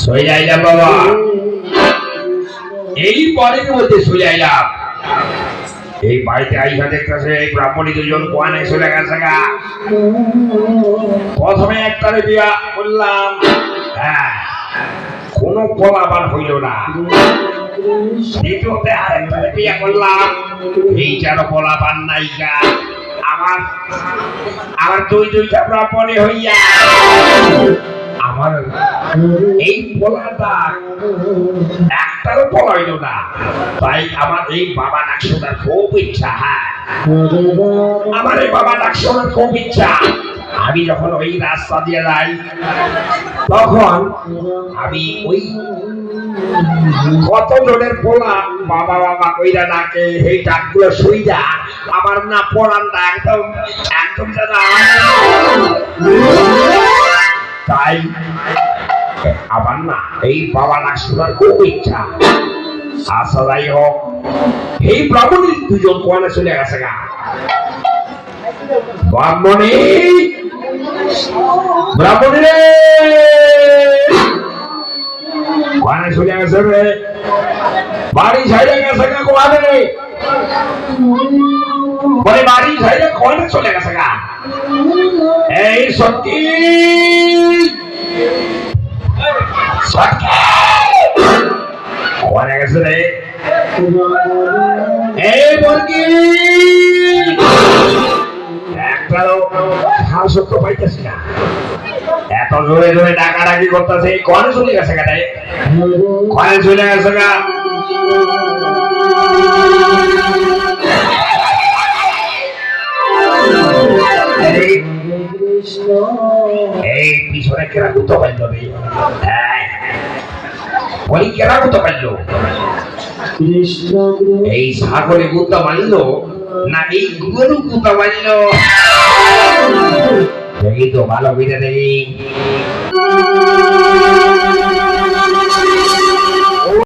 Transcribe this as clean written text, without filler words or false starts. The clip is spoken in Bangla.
সইলাইলাম বাবা, এই পরের মধ্যে সইলাইলাম। এই বাড়িতে আইসা দেখতেছে এই ব্রাহ্মণী দুজন কোয়ানে চলে গেছে গা। প্রথমে একটারে বিয়া করলাম, হ্যাঁ, কোনো পোলাপান হইল না। দ্বিতীয়তে আরেকটারে বিয়া করলাম, এইটারও পোলাপান নাই গা। আমার দুইটা ব্রাহ্মণী হইয়া আমার এই পোলাটা একটারও পোলা হইল না। তাই আমার এই বাবা ডাক শোনার খুব ইচ্ছা। হ্যাঁ, আমার এই বাবা ডাক শোনার খুব ইচ্ছা। আমি যখন ওই রাস্তা দিয়ে যাই তখন আমি ওই কত জনের পোলা বাবা বাবা কইরা ডাকে, এই ডাকগুলো শুইরা আমার না পড়ানটা একদম একদম যেন। তাই আমার না এই বাবা ডাক শোনার খুব ইচ্ছা। আচ্ছা যাই হোক, এই ব্রাহ্মণী দুজন কোয়ানে চলে গেছে গা। ব্রাহ্মণী ব্রাহ্মণী রে কোয়ানে চলে গেছে রে, বাড়ি ছাইড়ে গেছে গা। কোয়ানে রে বলে বাড়ি ছাইড়ে কোয়ানে চলে গেছে গা। এই সত্যি কোয়ানে গেছে রে। এই বর্গি একটারও হাল সত্য পাইতেছি না। এত জোরে জোরে ডাকাডাকি করতেছে, কোয়ানে চলে গেছে গা রে, কোয়ানে চলে গেছে গা। এই পিছনে কেরা গুতো পাইল রে, বলি কেরা গুতো পাইল? এই ছাগলে গুতো মারল না এই গরু গুতো মারল? দেখি তো ভালো বিটা দেখি।